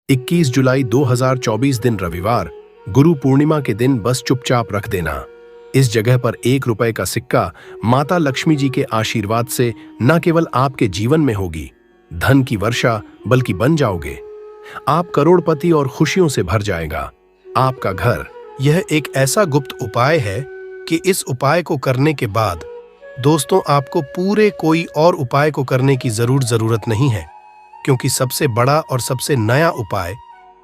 21 जुलाई 2024 दिन रविवार, गुरु पूर्णिमा के दिन बस चुपचाप रख देना। इस जगह पर 1 रुपए का सिक्का माता लक्ष्मी जी के आशीर्वाद से न केवल आपके जीवन में होगी धन की वर्षा, बल्कि बन जाओगे आप करोड़पति और खुशियों से भर जाएगा आपका घर। यह एक ऐसा गुप्त उपाय है कि इस उपाय को करने के बाद दोस्तों आपको पूरे कोई और उपाय को करने की जरूरत नहीं है, क्योंकि सबसे बड़ा और सबसे नया उपाय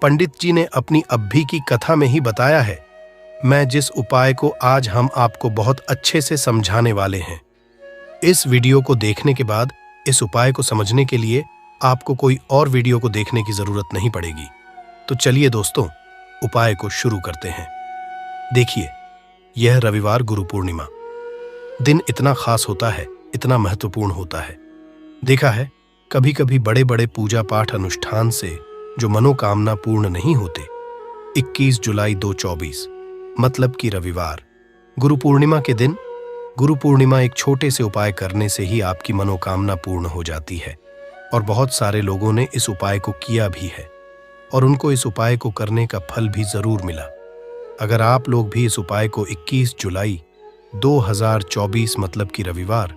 पंडित जी ने अपनी अभी की कथा में ही बताया है। मैं जिस उपाय को आज हम आपको बहुत अच्छे से समझाने वाले हैं। इस वीडियो को देखने के बाद इस उपाय को समझने के लिए आपको कोई और वीडियो को देखने की जरूरत नहीं पड़ेगी। तो चलिए दोस्तों, उपाय को शुरू करते हैं। देखिए, यह रविवार गुरु पूर्णिमा दिन इतना खास होता है, इतना महत्वपूर्ण होता है। देखा है, कभी कभी बड़े बड़े पूजा पाठ अनुष्ठान से जो मनोकामना पूर्ण नहीं होते। 21 जुलाई 2024 मतलब कि रविवार गुरु पूर्णिमा के दिन, गुरु पूर्णिमा एक छोटे से उपाय करने से ही आपकी मनोकामना पूर्ण हो जाती है। और बहुत सारे लोगों ने इस उपाय को किया भी है और उनको इस उपाय को करने का फल भी जरूर मिला। अगर आप लोग भी इस उपाय को 21 जुलाई 2024 मतलब कि रविवार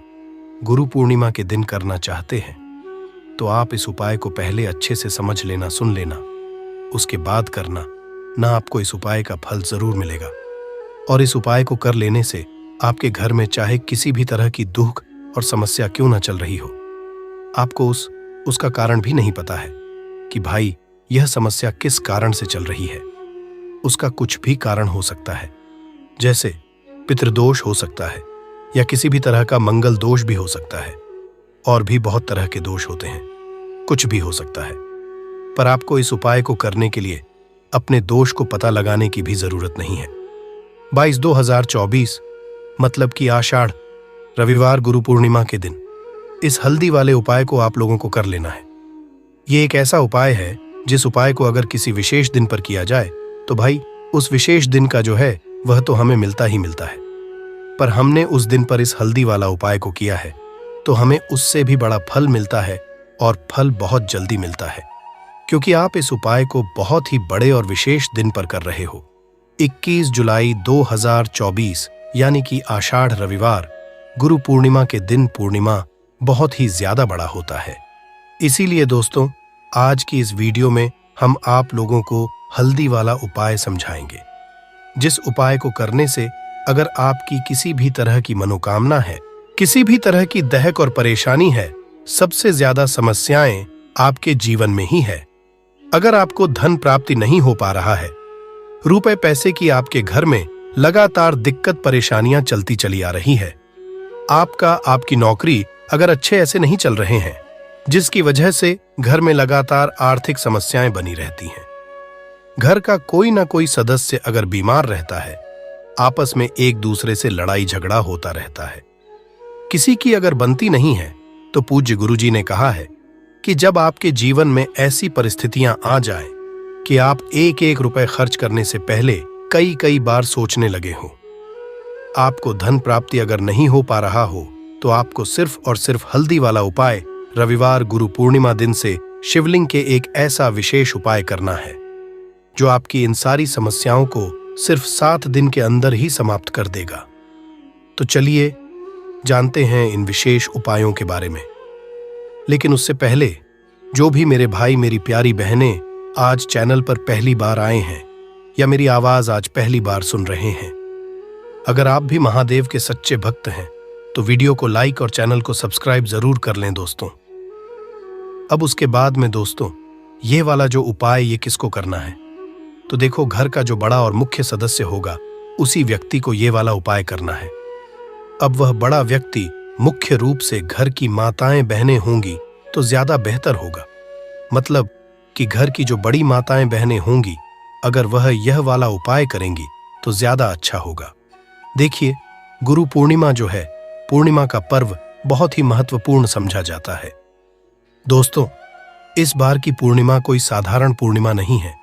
गुरु पूर्णिमा के दिन करना चाहते हैं, तो आप इस उपाय को पहले अच्छे से समझ लेना, सुन लेना, उसके बाद करना, ना आपको इस उपाय का फल जरूर मिलेगा। और इस उपाय को कर लेने से आपके घर में चाहे किसी भी तरह की दुख और समस्या क्यों ना चल रही हो, आपको उसका कारण भी नहीं पता है कि भाई यह समस्या किस कारण से चल रही है। उसका कुछ भी कारण हो सकता है, जैसे पितृदोष हो सकता है या किसी भी तरह का मंगल दोष भी हो सकता है, और भी बहुत तरह के दोष होते हैं, कुछ भी हो सकता है। पर आपको इस उपाय को करने के लिए अपने दोष को पता लगाने की भी जरूरत नहीं है। 22/2024 मतलब कि आषाढ़ रविवार गुरु पूर्णिमा के दिन इस हल्दी वाले उपाय को आप लोगों को कर लेना है। ये एक ऐसा उपाय है जिस उपाय को अगर किसी विशेष दिन पर किया जाए तो भाई उस विशेष दिन का जो है वह तो हमें मिलता ही मिलता है। पर हमने उस दिन पर इस हल्दी वाला उपाय को किया है तो हमें उससे भी बड़ा फल मिलता है, और फल बहुत जल्दी मिलता है, क्योंकि आप इस उपाय को बहुत ही बड़े और विशेष दिन पर कर रहे हो। 21 जुलाई 2024 यानी कि आषाढ़ रविवार गुरु पूर्णिमा के दिन पूर्णिमा बहुत ही ज्यादा बड़ा होता है। इसीलिए दोस्तों, आज की इस वीडियो में हम आप लोगों को हल्दी वाला उपाय समझाएंगे, जिस उपाय को करने से अगर आपकी किसी भी तरह की मनोकामना है, किसी भी तरह की दहक और परेशानी है, सबसे ज्यादा समस्याएं आपके जीवन में ही है। अगर आपको धन प्राप्ति नहीं हो पा रहा है, रुपए पैसे की आपके घर में लगातार दिक्कत परेशानियां चलती चली आ रही है, आपकी नौकरी अगर अच्छे ऐसे नहीं चल रहे हैं, जिसकी वजह से घर में लगातार आर्थिक समस्याएं बनी रहती हैं, घर का कोई ना कोई सदस्य अगर बीमार रहता है, आपस में एक दूसरे से लड़ाई झगड़ा होता रहता है, किसी की अगर बनती नहीं है, तो पूज्य गुरुजी ने कहा है कि जब आपके जीवन में ऐसी परिस्थितियां आ जाए कि आप एक एक रुपए खर्च करने से पहले कई बार सोचने लगे हो, आपको धन प्राप्ति अगर नहीं हो पा रहा हो, तो आपको सिर्फ और सिर्फ हल्दी वाला उपाय रविवार गुरु पूर्णिमा दिन से शिवलिंग के एक ऐसा विशेष उपाय करना है जो आपकी इन सारी समस्याओं को सिर्फ 7 दिन के अंदर ही समाप्त कर देगा। तो चलिए जानते हैं इन विशेष उपायों के बारे में। लेकिन उससे पहले, जो भी मेरे भाई मेरी प्यारी बहनें आज चैनल पर पहली बार आए हैं या मेरी आवाज आज पहली बार सुन रहे हैं, अगर आप भी महादेव के सच्चे भक्त हैं तो वीडियो को लाइक और चैनल को सब्सक्राइब जरूर कर लें दोस्तों। अब उसके बाद में दोस्तों, ये वाला जो उपाय ये किसको करना है, तो देखो, घर का जो बड़ा और मुख्य सदस्य होगा उसी व्यक्ति को ये वाला उपाय करना है। अब वह बड़ा व्यक्ति मुख्य रूप से घर की माताएं बहनें होंगी तो ज्यादा बेहतर होगा। मतलब कि घर की जो बड़ी माताएं बहनें होंगी, अगर वह यह वाला उपाय करेंगी तो ज्यादा अच्छा होगा। देखिए, गुरु पूर्णिमा जो है, पूर्णिमा का पर्व बहुत ही महत्वपूर्ण समझा जाता है। दोस्तों, इस बार की पूर्णिमा कोई साधारण पूर्णिमा नहीं है।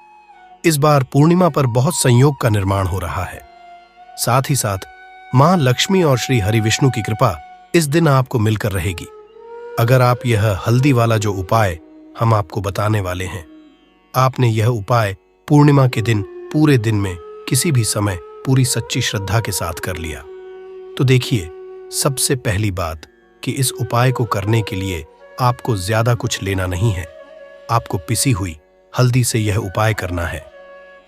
इस बार पूर्णिमा पर बहुत संयोग का निर्माण हो रहा है। साथ ही साथ मां लक्ष्मी और श्री हरि विष्णु की कृपा इस दिन आपको मिलकर रहेगी। अगर आप यह हल्दी वाला जो उपाय हम आपको बताने वाले हैं आपने यह उपाय पूर्णिमा के दिन पूरे दिन में किसी भी समय पूरी सच्ची श्रद्धा के साथ कर लिया तो देखिए, सबसे पहली बात कि इस उपाय को करने के लिए आपको ज्यादा कुछ लेना नहीं है। आपको पिसी हुई हल्दी से यह उपाय करना है।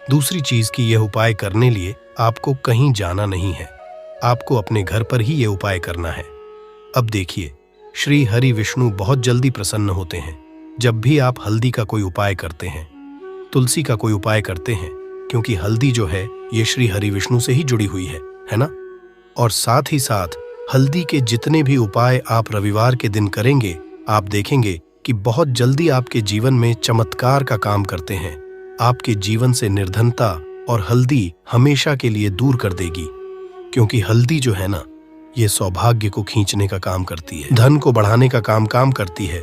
दूसरी चीज कि यह उपाय करने लिए आपको कहीं जाना नहीं है, आपको अपने घर पर ही यह उपाय करना है। अब देखिए, श्री हरि विष्णु बहुत जल्दी प्रसन्न होते हैं जब भी आप हल्दी का कोई उपाय करते हैं, तुलसी का कोई उपाय करते हैं, क्योंकि हल्दी जो है ये श्री हरि विष्णु से ही जुड़ी हुई है ना। और साथ ही साथ हल्दी के जितने भी उपाय आप रविवार के दिन करेंगे, आप देखेंगे कि बहुत जल्दी आपके जीवन में चमत्कार का काम करते हैं। आपके जीवन से निर्धनता और हल्दी हमेशा के लिए दूर कर देगी, क्योंकि हल्दी जो है ना, ये सौभाग्य को खींचने का काम करती है, धन को बढ़ाने का काम करती है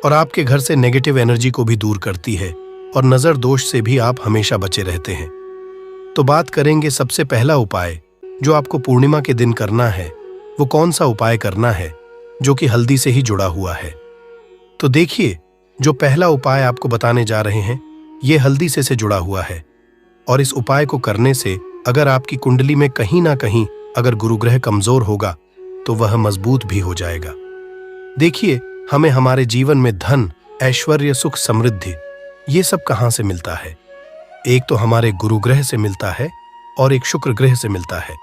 और आपके घर से नेगेटिव एनर्जी को भी दूर करती है और नजर दोष से भी आप हमेशा बचे रहते हैं। तो बात करेंगे सबसे पहला उपाय जो आपको पूर्णिमा के दिन करना है, वो कौन सा उपाय करना है जो कि हल्दी से ही जुड़ा हुआ है। तो देखिए, जो पहला उपाय आपको बताने जा रहे हैं ये हल्दी से जुड़ा हुआ है और इस उपाय को करने से अगर आपकी कुंडली में कहीं ना कहीं अगर गुरु ग्रह कमजोर होगा तो वह मजबूत भी हो जाएगा। देखिए, हमें हमारे जीवन में धन, ऐश्वर्य, सुख, समृद्धि ये सब कहां से मिलता है? एक तो हमारे गुरु ग्रह से मिलता है और एक शुक्र ग्रह से मिलता है।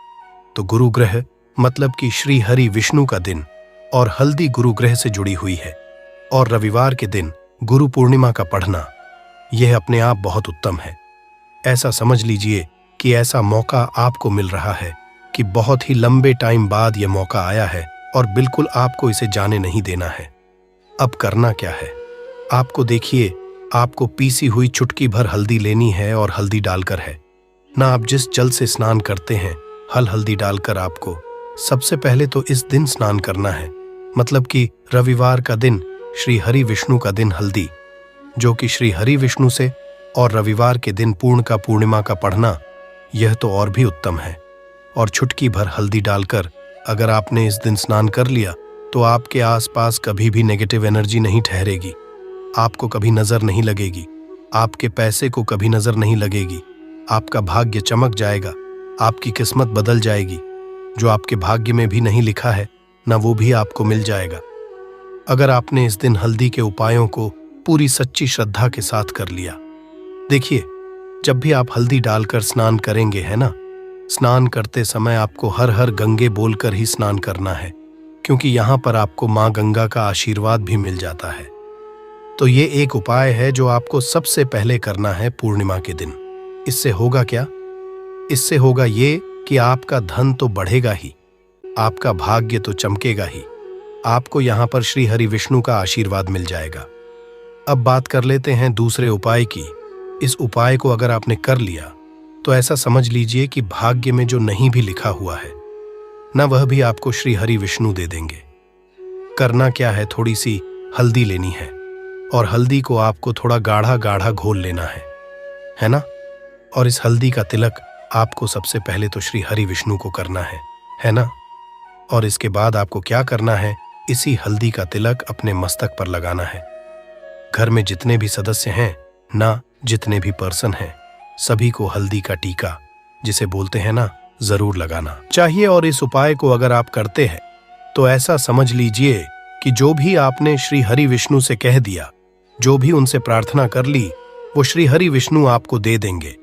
तो गुरु ग्रह मतलब कि श्री हरि विष्णु का दिन और हल्दी गुरु ग्रह से जुड़ी हुई है और रविवार के दिन गुरु पूर्णिमा का पढ़ना यह अपने आप बहुत उत्तम है। ऐसा समझ लीजिए कि ऐसा मौका आपको मिल रहा है कि बहुत ही लंबे टाइम बाद यह मौका आया है और बिल्कुल आपको इसे जाने नहीं देना है। अब करना क्या है? आपको देखिए, आपको पीसी हुई चुटकी भर हल्दी लेनी है और हल्दी डालकर है ना, आप जिस जल से स्नान करते हैं हल्दी डालकर आपको सबसे पहले तो इस दिन स्नान करना है, मतलब कि रविवार का दिन, श्री हरि विष्णु का दिन हल्दी, जो कि श्री हरि विष्णु से, और रविवार के दिन पूर्ण का पूर्णिमा का पढ़ना यह तो और भी उत्तम है। और चुटकी भर हल्दी डालकर अगर आपने इस दिन स्नान कर लिया तो आपके आसपास कभी भी नेगेटिव एनर्जी नहीं ठहरेगी, आपको कभी नजर नहीं लगेगी, आपके पैसे को कभी नजर नहीं लगेगी, आपका भाग्य चमक जाएगा, आपकी किस्मत बदल जाएगी। जो आपके भाग्य में भी नहीं लिखा है ना, वो भी आपको मिल जाएगा अगर आपने इस दिन हल्दी के उपायों को पूरी सच्ची श्रद्धा के साथ कर लिया। देखिए, जब भी आप हल्दी डालकर स्नान करेंगे है ना, स्नान करते समय आपको हर हर गंगे बोलकर ही स्नान करना है, क्योंकि यहाँ पर आपको माँ गंगा का आशीर्वाद भी मिल जाता है। तो ये एक उपाय है जो आपको सबसे पहले करना है पूर्णिमा के दिन। इससे होगा क्या? इससे होगा ये कि आपका धन तो बढ़ेगा ही, आपका भाग्य तो चमकेगा ही, आपको यहाँ पर श्री हरि विष्णु का आशीर्वाद मिल जाएगा। अब बात कर लेते हैं दूसरे उपाय की। इस उपाय को अगर आपने कर लिया तो ऐसा समझ लीजिए कि भाग्य में जो नहीं भी लिखा हुआ है ना, वह भी आपको श्री हरि विष्णु दे देंगे। करना क्या है? थोड़ी सी हल्दी लेनी है और हल्दी को आपको थोड़ा गाढ़ा गाढ़ा घोल लेना है ना। और इस हल्दी का तिलक आपको सबसे पहले तो श्री हरि विष्णु को करना है ना। और इसके बाद आपको क्या करना है? इसी हल्दी का तिलक अपने मस्तक पर लगाना है। घर में जितने भी सदस्य हैं ना, जितने भी पर्सन हैं, सभी को हल्दी का टीका, जिसे बोलते हैं ना, जरूर लगाना चाहिए। और इस उपाय को अगर आप करते हैं तो ऐसा समझ लीजिए कि जो भी आपने श्री हरि विष्णु से कह दिया, जो भी उनसे प्रार्थना कर ली, वो श्री हरि विष्णु आपको दे देंगे।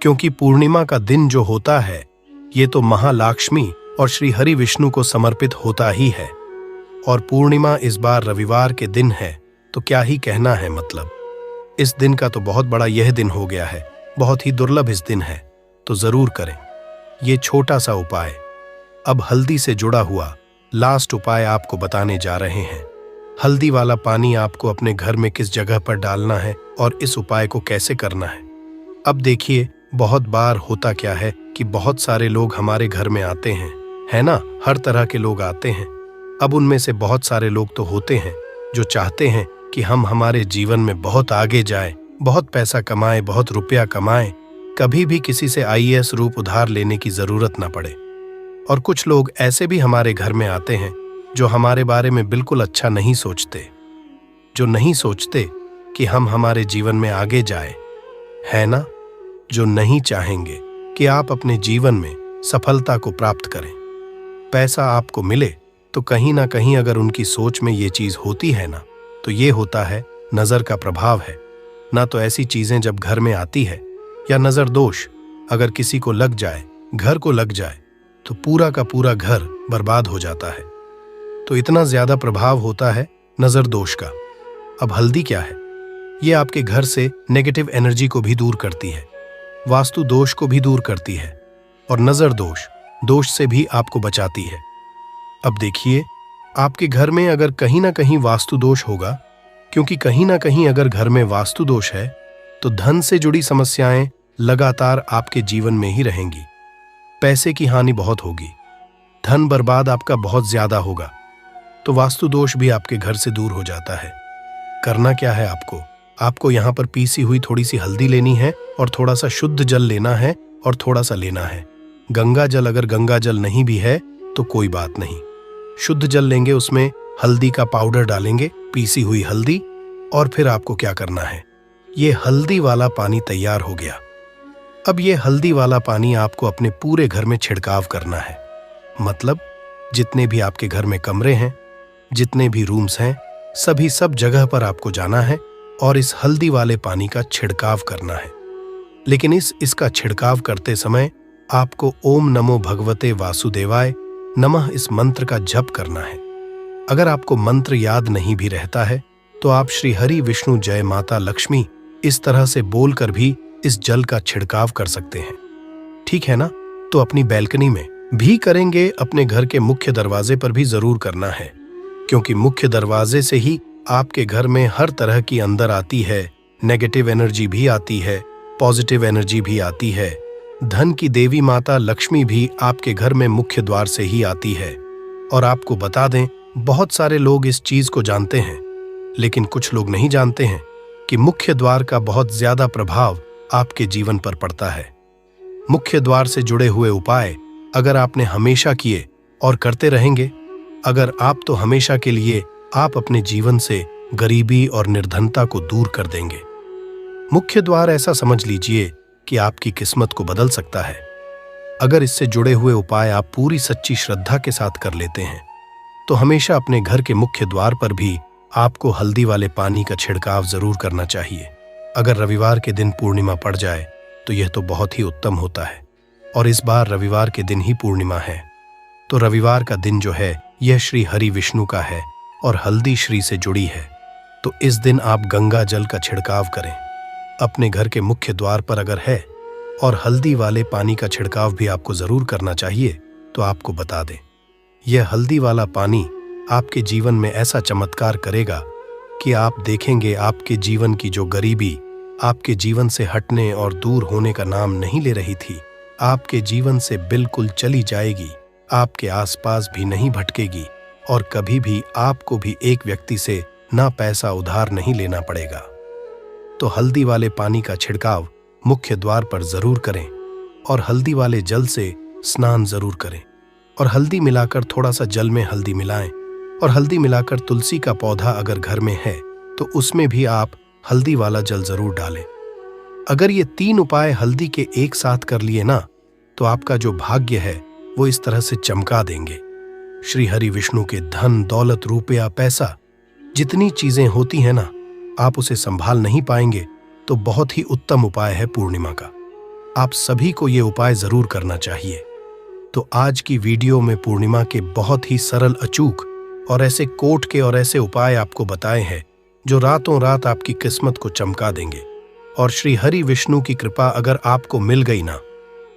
क्योंकि पूर्णिमा का दिन जो होता है ये तो महालक्ष्मी और श्री हरि विष्णु को समर्पित होता ही है। और पूर्णिमा इस बार रविवार के दिन है, तो क्या ही कहना है, मतलब इस दिन का तो बहुत बड़ा यह दिन हो गया है, बहुत ही दुर्लभ इस दिन है, तो जरूर करें ये छोटा सा उपाय। अब हल्दी से जुड़ा हुआ लास्ट उपाय आपको बताने जा रहे हैं। हल्दी वाला पानी आपको अपने घर में किस जगह पर डालना है और इस उपाय को कैसे करना है। अब देखिए, बहुत बार होता क्या है कि बहुत सारे लोग हमारे घर में आते हैं, है ना, हर तरह के लोग आते हैं। अब उनमें से बहुत सारे लोग तो होते हैं जो चाहते हैं कि हम हमारे जीवन में बहुत आगे जाएं, बहुत पैसा कमाएं, बहुत रुपया कमाएं, कभी भी किसी से आईएएस रूप उधार लेने की जरूरत ना पड़े। और कुछ लोग ऐसे भी हमारे घर में आते हैं जो हमारे बारे में बिल्कुल अच्छा नहीं सोचते, जो नहीं सोचते कि हम हमारे जीवन में आगे जाए, है ना? जो नहीं चाहेंगे कि आप अपने जीवन में सफलता को प्राप्त करें, पैसा आपको मिले, तो कहीं ना कहीं अगर उनकी सोच में ये चीज होती है ना, तो ये होता है नजर का प्रभाव है। ना तो ऐसी चीजें जब घर में आती है या नजर दोष अगर किसी को लग जाए, घर को लग जाए, तो पूरा का पूरा घर बर्बाद हो जाता है। तो इतना ज्यादा प्रभाव होता है नजर दोष का। अब हल्दी क्या है? ये आपके घर से नेगेटिव एनर्जी को भी दूर करती है, वास्तु दोष को भी दूर करती है, और नजर दोष से भी आपको बचाती है। अब देखिए, आपके घर में अगर कहीं ना कहीं वास्तु दोष होगा, क्योंकि कहीं ना कहीं अगर घर में वास्तु दोष है, तो धन से जुड़ी समस्याएं लगातार आपके जीवन में ही रहेंगी। पैसे की हानि बहुत होगी, धन बर्बाद आपका बहुत ज्यादा होगा। तो वास्तु दोष भी आपके घर से दूर हो जाता है। करना क्या है आपको यहाँ पर पीसी हुई थोड़ी सी हल्दी लेनी है और थोड़ा सा शुद्ध जल लेना है और थोड़ा सा लेना है गंगा जल। अगर गंगा जल नहीं भी है तो कोई बात नहीं, शुद्ध जल लेंगे, उसमें हल्दी का पाउडर डालेंगे, पीसी हुई हल्दी, और फिर आपको क्या करना है, ये हल्दी वाला पानी तैयार हो गया। अब ये हल्दी वाला पानी आपको अपने पूरे घर में छिड़काव करना है। मतलब जितने भी आपके घर में कमरे हैं, जितने भी रूम्स हैं, सब जगह पर आपको जाना है और इस हल्दी वाले पानी का छिड़काव करना है। लेकिन इसका छिड़काव करते समय आपको ओम नमो भगवते वासुदेवाय नमः इस मंत्र का जप करना है। अगर आपको मंत्र याद नहीं भी रहता है तो आप श्री हरि विष्णु जय माता लक्ष्मी इस तरह से बोलकर भी इस जल का छिड़काव कर सकते हैं। ठीक है ना? तो अपनी बैल्कनी में भी करेंगे, अपने घर के मुख्य दरवाजे पर भी जरूर करना है, क्योंकि मुख्य दरवाजे से ही आपके घर में हर तरह की अंदर आती है, नेगेटिव एनर्जी भी आती है, पॉजिटिव एनर्जी भी आती है। धन की देवी माता लक्ष्मी भी आपके घर में मुख्य द्वार से ही आती है। और आपको बता दें, बहुत सारे लोग इस चीज को जानते हैं, लेकिन कुछ लोग नहीं जानते हैं कि मुख्य द्वार का बहुत ज्यादा प्रभाव आपके जीवन पर पड़ता है। मुख्य द्वार से जुड़े हुए उपाय अगर आपने हमेशा किए और करते रहेंगे, अगर आप तो हमेशा के लिए आप अपने जीवन से गरीबी और निर्धनता को दूर कर देंगे। मुख्य द्वार ऐसा समझ लीजिए कि आपकी किस्मत को बदल सकता है। अगर इससे जुड़े हुए उपाय आप पूरी सच्ची श्रद्धा के साथ कर लेते हैं, तो हमेशा अपने घर के मुख्य द्वार पर भी आपको हल्दी वाले पानी का छिड़काव जरूर करना चाहिए। अगर रविवार के दिन पूर्णिमा पड़ जाए तो यह तो बहुत ही उत्तम होता है, और इस बार रविवार के दिन ही पूर्णिमा है। तो रविवार का दिन जो है यह श्री हरि विष्णु का है और हल्दी श्री से जुड़ी है। तो इस दिन आप गंगा जल का छिड़काव करें अपने घर के मुख्य द्वार पर अगर है, और हल्दी वाले पानी का छिड़काव भी आपको जरूर करना चाहिए। तो आपको बता दें, यह हल्दी वाला पानी आपके जीवन में ऐसा चमत्कार करेगा कि आप देखेंगे आपके जीवन की जो गरीबी आपके जीवन से हटने और दूर होने का नाम नहीं ले रही थी, आपके जीवन से बिल्कुल चली जाएगी, आपके आसपास भी नहीं भटकेगी, और कभी भी आपको भी एक व्यक्ति से ना पैसा उधार नहीं लेना पड़ेगा। तो हल्दी वाले पानी का छिड़काव मुख्य द्वार पर जरूर करें, और हल्दी वाले जल से स्नान जरूर करें, और हल्दी मिलाकर थोड़ा सा जल में हल्दी मिलाएं, और हल्दी मिलाकर तुलसी का पौधा अगर घर में है तो उसमें भी आप हल्दी वाला जल जरूर डालें। अगर ये 3 उपाय हल्दी के एक साथ कर लिए ना, तो आपका जो भाग्य है वो इस तरह से चमका देंगे। श्री हरि विष्णु के धन दौलत रुपया पैसा जितनी चीजें होती हैं ना, आप उसे संभाल नहीं पाएंगे। तो बहुत ही उत्तम उपाय है पूर्णिमा का, आप सभी को ये उपाय जरूर करना चाहिए। तो आज की वीडियो में पूर्णिमा के बहुत ही सरल, अचूक और ऐसे कोट के और ऐसे उपाय आपको बताए हैं जो रातों रात आपकी किस्मत को चमका देंगे। और श्री हरि विष्णु की कृपा अगर आपको मिल गई ना,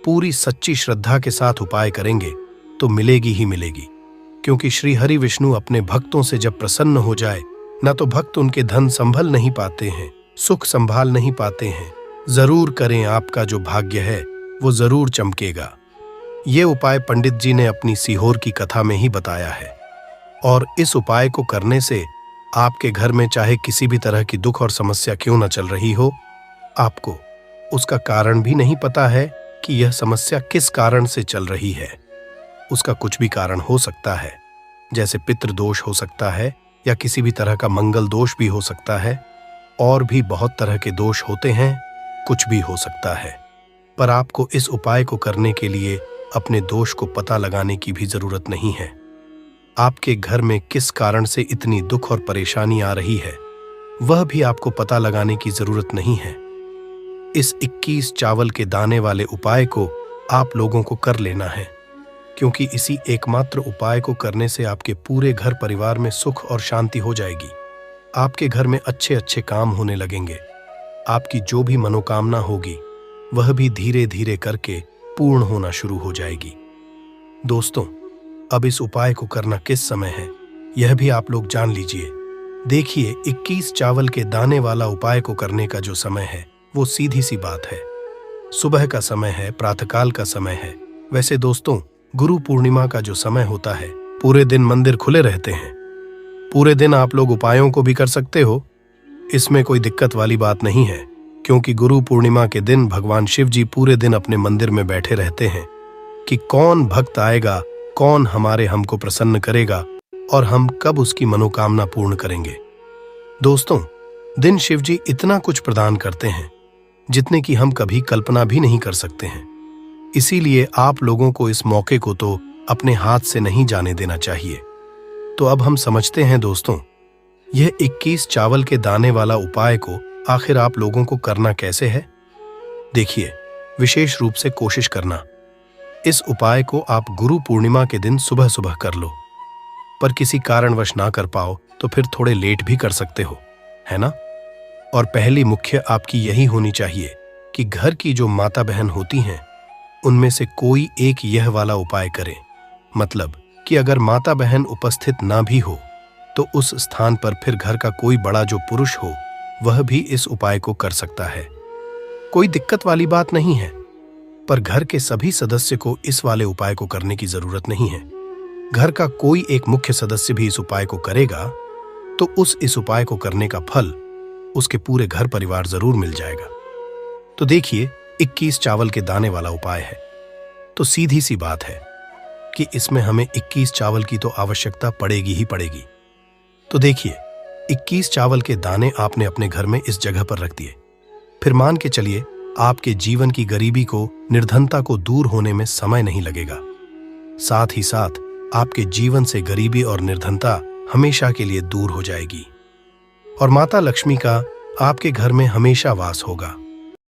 पूरी सच्ची श्रद्धा के साथ उपाय करेंगे तो मिलेगी ही मिलेगी। क्योंकि श्री हरि विष्णु अपने भक्तों से जब प्रसन्न हो जाए ना, तो भक्त उनके धन संभल नहीं पाते हैं, सुख संभाल नहीं पाते हैं। जरूर करें, आपका जो भाग्य है वो जरूर चमकेगा। ये उपाय पंडित जी ने अपनी सीहोर की कथा में ही बताया है, और इस उपाय को करने से आपके घर में चाहे किसी भी तरह की दुख और समस्या क्यों न चल रही हो, आपको उसका कारण भी नहीं पता है कि यह समस्या किस कारण से चल रही है। उसका कुछ भी कारण हो सकता है, जैसे पितृदोष हो सकता है, या किसी भी तरह का मंगल दोष भी हो सकता है, और भी बहुत तरह के दोष होते हैं, कुछ भी हो सकता है, पर आपको इस उपाय को करने के लिए अपने दोष को पता लगाने की भी जरूरत नहीं है। आपके घर में किस कारण से इतनी दुख और परेशानी आ रही है, वह भी आपको पता लगाने की जरूरत नहीं है। इस 21 चावल के दाने वाले उपाय को आप लोगों को कर लेना है, क्योंकि इसी एकमात्र उपाय को करने से आपके पूरे घर परिवार में सुख और शांति हो जाएगी। आपके घर में अच्छे अच्छे काम होने लगेंगे। आपकी जो भी मनोकामना होगी वह भी धीरे धीरे करके पूर्ण होना शुरू हो जाएगी। दोस्तों, अब इस उपाय को करना किस समय है, यह भी आप लोग जान लीजिए। देखिए, 21 चावल के दाने वाला उपाय को करने का जो समय है वो सीधी सी बात है, सुबह का समय है, प्रातःकाल का समय है। वैसे दोस्तों, गुरु पूर्णिमा का जो समय होता है, पूरे दिन मंदिर खुले रहते हैं। पूरे दिन आप लोग उपायों को भी कर सकते हो, इसमें कोई दिक्कत वाली बात नहीं है, क्योंकि गुरु पूर्णिमा के दिन भगवान शिव जी पूरे दिन अपने मंदिर में बैठे रहते हैं कि कौन भक्त आएगा, कौन हमको प्रसन्न करेगा और हम कब उसकी मनोकामना पूर्ण करेंगे। दोस्तों, दिन शिव जी इतना कुछ प्रदान करते हैं जितने की हम कभी कल्पना भी नहीं कर सकते हैं। इसीलिए आप लोगों को इस मौके को तो अपने हाथ से नहीं जाने देना चाहिए। तो अब हम समझते हैं दोस्तों, यह 21 चावल के दाने वाला उपाय को आखिर आप लोगों को करना कैसे है। देखिए, विशेष रूप से कोशिश करना, इस उपाय को आप गुरु पूर्णिमा के दिन सुबह सुबह कर लो। पर किसी कारणवश ना कर पाओ तो फिर थोड़े लेट भी कर सकते हो, है ना। और पहली मुख्य आपकी यही होनी चाहिए कि घर की जो माता बहन होती हैं उनमें से कोई एक यह वाला उपाय करे। मतलब कि अगर माता बहन उपस्थित ना भी हो तो उस स्थान पर फिर घर का कोई बड़ा जो पुरुष हो वह भी इस उपाय को कर सकता है। कोई दिक्कत वाली बात नहीं है, पर घर के सभी सदस्य को इस वाले उपाय को करने की जरूरत नहीं है। घर का कोई एक मुख्य सदस्य भी इस उपाय को करेगा तो इस उपाय को करने का फल उसके पूरे घर परिवार जरूर मिल जाएगा। तो देखिए, 21 चावल के दाने वाला उपाय है, तो सीधी सी बात है कि इसमें हमें 21 चावल की तो आवश्यकता पड़ेगी ही पड़ेगी। तो देखिए, 21 चावल के दाने आपने अपने घर में इस जगह पर रख दिए। फिर मान के चलिए आपके जीवन की गरीबी को, निर्धनता को दूर होने में समय नहीं लगेगा। साथ ही साथ आपके जीवन से गरीबी और निर्धनता हमेशा के लिए दूर हो जाएगी और माता लक्ष्मी का आपके घर में हमेशा वास होगा।